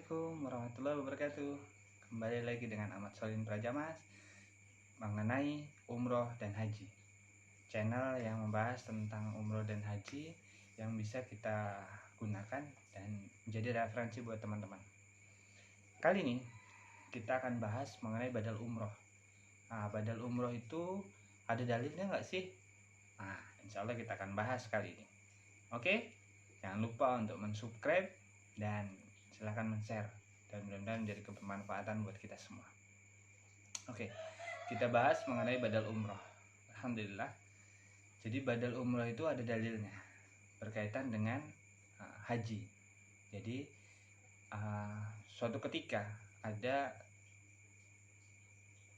Assalamualaikum warahmatullahi wabarakatuh. Kembali lagi dengan Ahmad Solin Prajamas mengenai umroh dan haji. Channel yang membahas tentang umroh dan haji yang bisa kita gunakan dan menjadi referensi buat teman-teman. Kali ini kita akan bahas mengenai badal umroh. Nah, badal umroh itu ada dalilnya nggak sih? Nah, insya Allah kita akan bahas kali ini. Oke, jangan lupa untuk mensubscribe dan silahkan men-share dan mudah-mudahan menjadi kebermanfaatan buat kita semua. Oke, kita bahas mengenai badal umroh. Alhamdulillah. Jadi badal umroh itu ada dalilnya berkaitan dengan haji. Jadi suatu ketika ada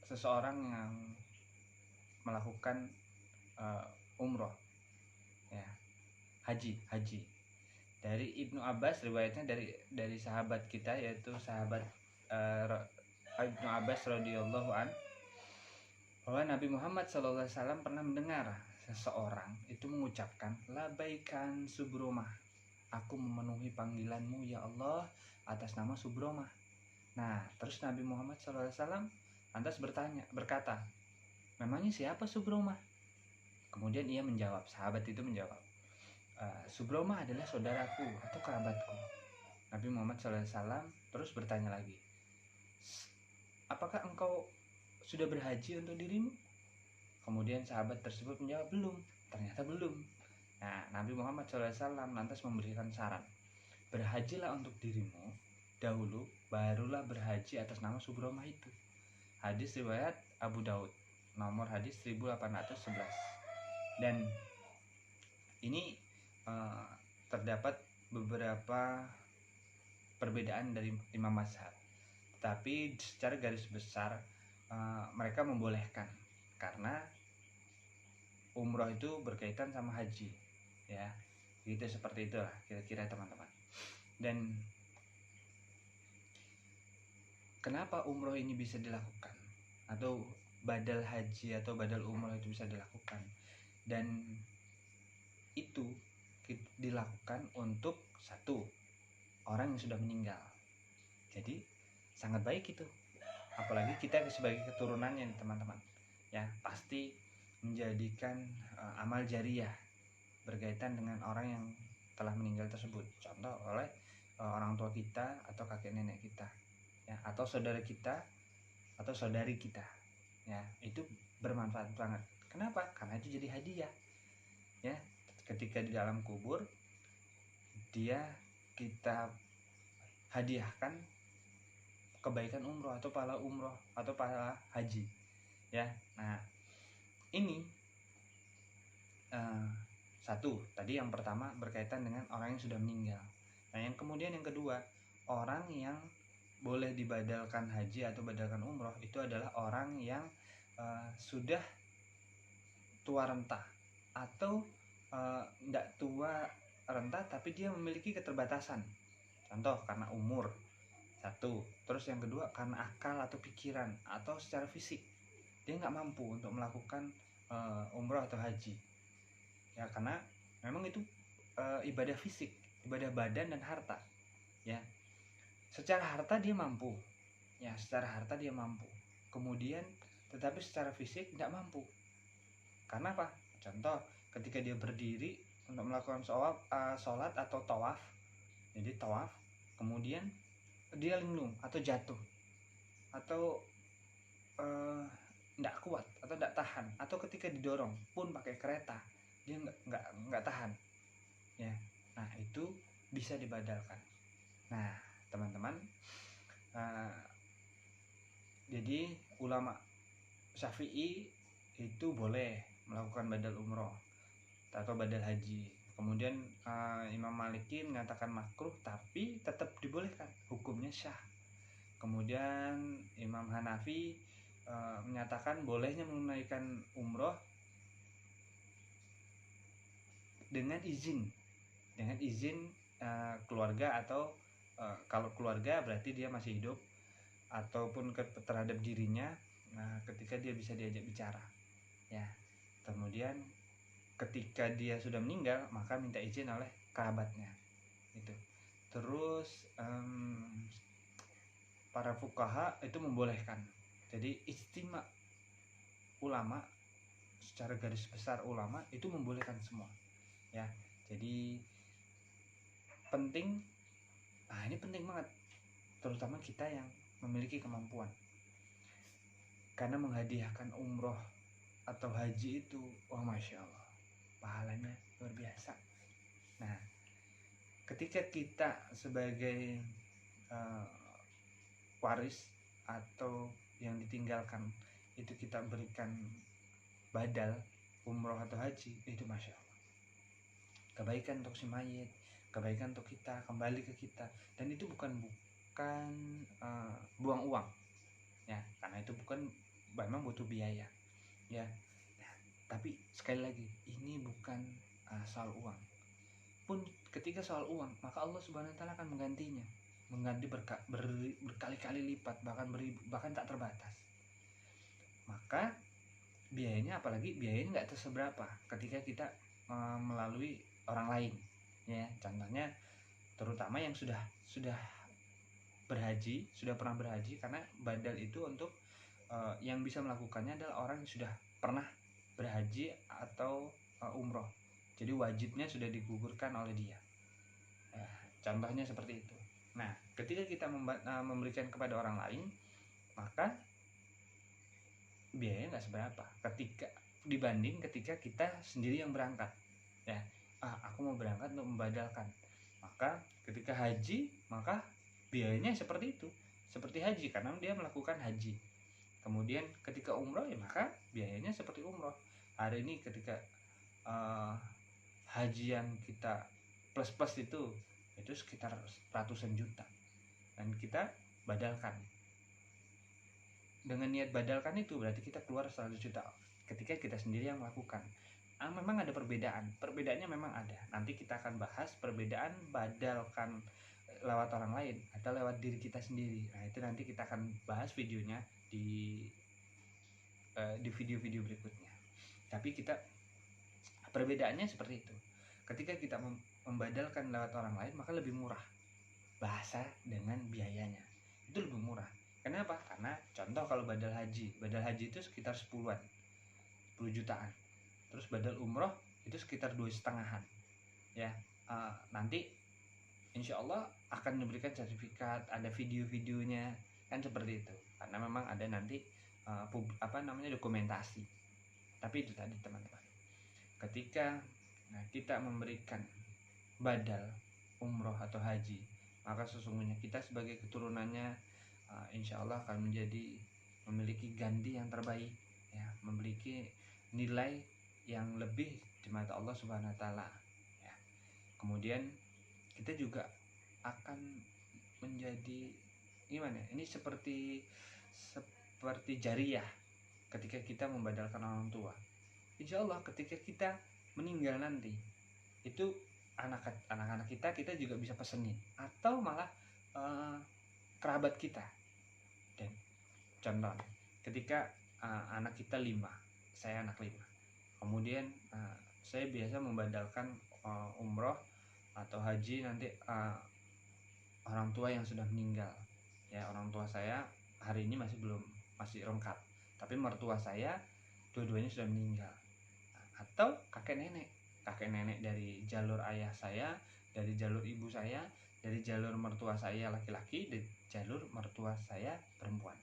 seseorang yang melakukan umroh, ya, haji. Dari Ibnu Abbas, riwayatnya dari sahabat kita, yaitu sahabat Ibnu Abbas radhiyallahu an, bahwa Nabi Muhammad SAW pernah mendengar seseorang itu mengucapkan, labaikan subromah, aku memenuhi panggilanmu ya Allah atas nama Subromah. Nah, terus Nabi Muhammad SAW lantas berkata, namanya siapa Subromah? Kemudian ia menjawab, sahabat itu menjawab, Subromah adalah saudaraku atau kerabatku. Nabi Muhammad SAW terus bertanya lagi, apakah engkau sudah berhaji untuk dirimu? Kemudian sahabat tersebut menjawab, belum. Ternyata belum. Nah, Nabi Muhammad SAW lantas memberikan saran, berhajilah untuk dirimu dahulu, barulah berhaji atas nama Subromah itu. Hadis riwayat Abu Daud, nomor hadis 1811. Dan ini terdapat beberapa perbedaan dari imam mazhab, tapi secara garis besar mereka membolehkan karena umroh itu berkaitan sama haji, ya, gitu, seperti itulah kira-kira teman-teman. Dan kenapa umroh ini bisa dilakukan, atau badal haji atau badal umroh itu bisa dilakukan, dan itu dilakukan untuk satu orang yang sudah meninggal. Jadi sangat baik itu, apalagi kita sebagai keturunannya teman-teman, ya, pasti menjadikan amal jariah berkaitan dengan orang yang telah meninggal tersebut. Contoh oleh orang tua kita atau kakek nenek kita, ya, atau saudara kita atau saudari kita, ya, itu bermanfaat banget. Kenapa? Karena itu jadi hadiah, ya, ketika di dalam kubur kita hadiahkan kebaikan umroh atau pahala umroh atau pahala haji, ya. Nah, ini satu tadi, yang pertama berkaitan dengan orang yang sudah meninggal. Nah, yang kemudian yang kedua, orang yang boleh dibadalkan haji atau badalkan umroh itu adalah orang yang sudah tua renta atau tidak tua renta tapi dia memiliki keterbatasan. Contoh karena umur, satu. Terus yang kedua karena akal atau pikiran atau secara fisik dia nggak mampu untuk melakukan umroh atau haji, ya, karena memang itu ibadah fisik, ibadah badan dan harta, ya. Secara harta dia mampu, ya, kemudian tetapi secara fisik tidak mampu. Karena apa? Contoh ketika dia berdiri untuk melakukan sholat atau tawaf, jadi tawaf, kemudian dia linglung atau jatuh atau tidak kuat atau tidak tahan, atau ketika didorong pun pakai kereta dia nggak tahan, ya. Nah, itu bisa dibadalkan. Nah, teman-teman, jadi ulama Syafi'i itu boleh melakukan badal umroh atau badal haji. Kemudian Imam Maliki menyatakan makruh tapi tetap dibolehkan, hukumnya syah. Kemudian Imam Hanafi menyatakan bolehnya menunaikan umroh dengan izin keluarga, atau kalau keluarga berarti dia masih hidup, ataupun terhadap dirinya ketika dia bisa diajak bicara, ya. Kemudian ketika dia sudah meninggal maka minta izin oleh kerabatnya itu. Terus para fuqaha itu membolehkan. Jadi ijtima ulama, secara garis besar ulama itu membolehkan semua ya. Jadi penting, ini penting banget terutama kita yang memiliki kemampuan, karena menghadiahkan umroh atau haji itu masya Allah pahalanya luar biasa. Nah, ketika kita sebagai waris atau yang ditinggalkan itu kita berikan badal umroh atau haji, itu masya Allah kebaikan untuk si mayit, kebaikan untuk kita, kembali ke kita. Dan itu bukan buang uang ya, karena itu memang butuh biaya ya. Nah, tapi sekali lagi ini bukan soal uang. Pun ketika soal uang, maka Allah Subhanahu wa taala akan menggantinya, mengganti berkali-kali lipat, bahkan tak terbatas. Maka biayanya, apalagi biayanya nggak seberapa ketika kita melalui orang lain ya. Contohnya terutama yang sudah berhaji, sudah pernah berhaji, karena badal itu untuk yang bisa melakukannya adalah orang yang sudah pernah berhaji atau umroh. Jadi wajibnya sudah digugurkan oleh dia. Contohnya seperti itu. Nah, ketika kita memberikan kepada orang lain, maka biayanya nggak seberapa dibanding ketika kita sendiri yang berangkat ya. Aku mau berangkat untuk membadalkan, maka ketika haji maka biayanya seperti itu, seperti haji karena dia melakukan haji. Kemudian ketika umroh ya maka biayanya seperti umroh. Hari ini ketika haji yang kita plus itu sekitar ratusan juta, dan kita badalkan. Dengan niat badalkan itu berarti kita keluar 100 juta ketika kita sendiri yang melakukan. Memang ada perbedaannya memang ada. Nanti kita akan bahas perbedaan badalkan lewat orang lain atau lewat diri kita sendiri. Nah, itu nanti kita akan bahas videonya di video-video berikutnya. Tapi kita perbedaannya seperti itu. Ketika kita membadalkan lewat orang lain, maka lebih murah bahasa dengan biayanya. Itu lebih murah. Kenapa? Karena contoh kalau badal haji itu sekitar 10 jutaan. Terus badal umroh itu sekitar 2,5-an ya. Nanti insya Allah akan diberikan sertifikat, ada video-videonya kan seperti itu, karena memang ada nanti dokumentasi. Tapi itu tadi teman-teman, ketika kita memberikan badal umroh atau haji, maka sesungguhnya kita sebagai keturunannya insya Allah akan memiliki ganti yang terbaik ya, memiliki nilai yang lebih di mata Allah Subhanahu wa taala ya. Kemudian kita juga akan menjadi gimana? Ini seperti jariyah ketika kita membadalkan orang tua. Insya Allah ketika kita meninggal nanti, itu anak-anak kita juga bisa pesenin, atau malah kerabat kita. Dan contoh ketika anak kita 5, saya anak 5, kemudian saya biasa membadalkan umroh atau haji nanti orang tua yang sudah meninggal ya. Orang tua saya hari ini masih lengkap, tapi mertua saya dua-duanya sudah meninggal. Atau kakek nenek dari jalur ayah saya, dari jalur ibu saya, dari jalur mertua saya laki-laki, dan jalur mertua saya perempuan.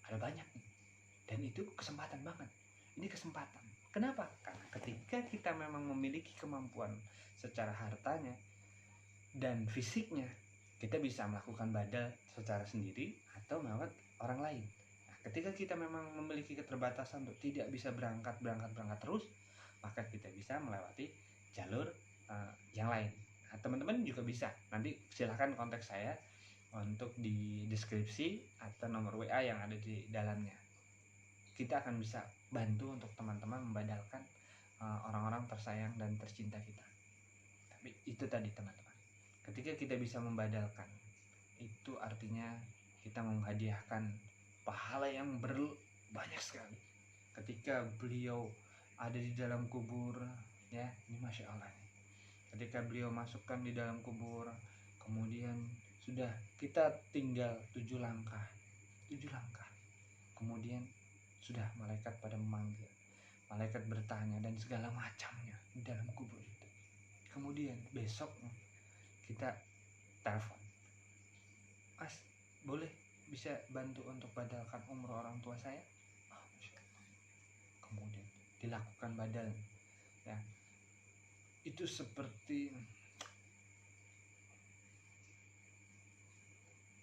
Ada banyak nih, dan itu kesempatan banget. Ini kesempatan. Kenapa? Karena ketika kita memang memiliki kemampuan secara hartanya dan fisiknya, kita bisa melakukan badal secara sendiri atau lewat orang lain. Nah, ketika kita memang memiliki keterbatasan untuk tidak bisa berangkat terus, maka kita bisa melewati jalur yang lain. Nah, teman-teman juga bisa, nanti silahkan kontak saya untuk di deskripsi atau nomor WA yang ada di dalamnya. Kita akan bisa bantu untuk teman-teman membadalkan orang-orang tersayang dan tercinta kita. Tapi itu tadi teman-teman, ketika kita bisa membadalkan, itu artinya kita menghadiahkan pahala yang banyak sekali. Ketika beliau ada di dalam kubur ya, ini masya Allah nih. Ketika beliau masukkan di dalam kubur, kemudian sudah kita tinggal 7 langkah, 7 langkah. Kemudian sudah malaikat pada memanggil, malaikat bertanya dan segala macamnya di dalam kubur itu. Kemudian besok kita telepon, Mas, boleh bisa bantu untuk badalkan umroh orang tua saya? Oh, Masya Allah. Kemudian dilakukan badal, ya. Itu seperti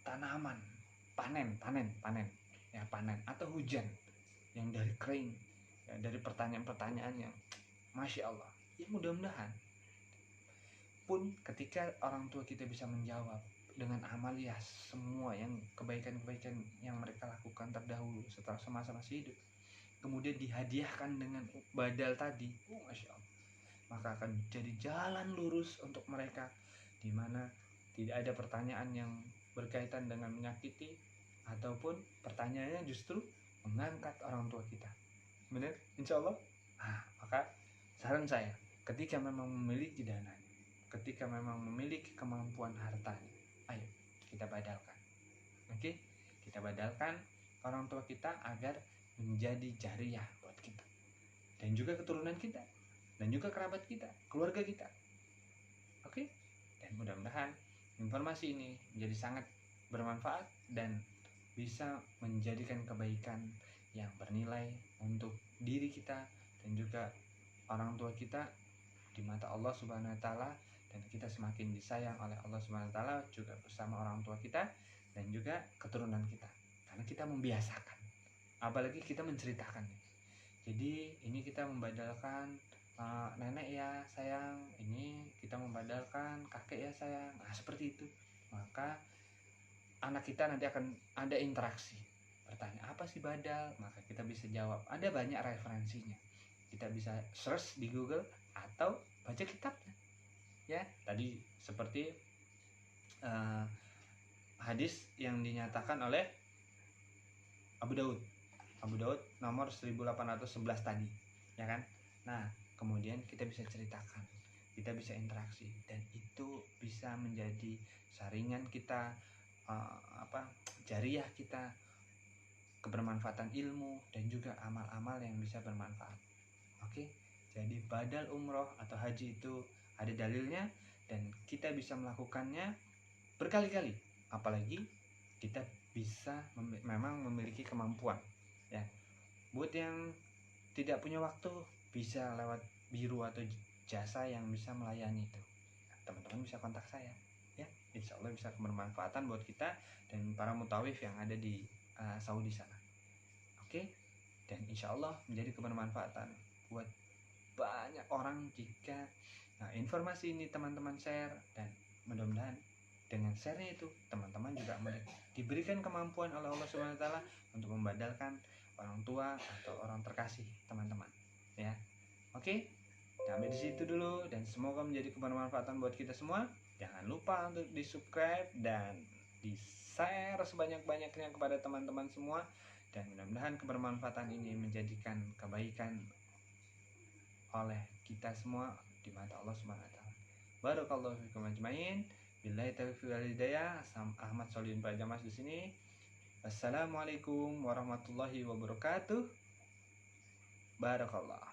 tanaman panen ya, panen atau hujan yang dari kering, ya, dari pertanyaan-pertanyaan yang Masya Allah. Ya mudah-mudahan pun ketika orang tua kita bisa menjawab dengan amal, ya semua yang kebaikan-kebaikan yang mereka lakukan terdahulu setelah semasa masih hidup, kemudian dihadiahkan dengan badal tadi, Masya Allah, maka akan jadi jalan lurus untuk mereka, di mana tidak ada pertanyaan yang berkaitan dengan menyakiti, ataupun pertanyaannya justru mengangkat orang tua kita. Benar? Insya Allah. Maka saran saya, ketika memang memiliki dananya, ketika memang memiliki kemampuan hartanya, ayo kita badalkan. Oke? Kita badalkan orang tua kita agar menjadi jariah buat kita, dan juga keturunan kita, dan juga kerabat kita, keluarga kita. Oke? Dan mudah-mudahan informasi ini menjadi sangat bermanfaat dan bisa menjadikan kebaikan yang bernilai untuk diri kita dan juga orang tua kita di mata Allah Subhanahu wa taala, dan kita semakin disayang oleh Allah Subhanahu wa taala juga bersama orang tua kita dan juga keturunan kita. Karena kita membiasakan, apalagi kita menceritakan. Jadi ini kita membadalkan nenek ya sayang, ini kita membadalkan kakek ya sayang. Seperti itu. Maka anak kita nanti akan ada interaksi, bertanya apa sih badal, maka kita bisa jawab. Ada banyak referensinya, kita bisa search di Google atau baca kitabnya, ya. Tadi seperti hadis yang dinyatakan oleh Abu Daud nomor 1811 tadi, ya kan. Nah kemudian kita bisa ceritakan, kita bisa interaksi, dan itu bisa menjadi saringan kita, jariah kita, kebermanfaatan ilmu dan juga amal-amal yang bisa bermanfaat. Oke, jadi badal umroh atau haji itu ada dalilnya dan kita bisa melakukannya berkali-kali, apalagi kita bisa memang memiliki kemampuan, ya. Buat yang tidak punya waktu, bisa lewat biru atau jasa yang bisa melayani itu, teman-teman bisa kontak saya, ya. Insya Allah bisa bermanfaatan buat kita dan para mutawif yang ada di Saudi sana. Oke, dan insya Allah menjadi kebermanfaatan buat banyak orang jika informasi ini teman-teman share, dan mudah-mudahan dengan share-nya itu teman-teman juga diberikan kemampuan oleh Allah Subhanahu wa taala untuk membadalkan orang tua atau orang terkasih teman-teman, ya. Oke, sampai di situ dulu, dan semoga menjadi kebermanfaatan buat kita semua. Jangan lupa untuk di-subscribe dan di-share sebanyak-banyaknya kepada teman-teman semua, dan mudah-mudahan kebermanfaatan ini menjadikan kebaikan oleh kita semua di mata Allah Subhanahu wa taala. Barakallahu fikum ajmain. Billahi taufiq wal hidayah. Ahmad Solihin Prajamas di sini. Assalamualaikum warahmatullahi wabarakatuh. Barakallah.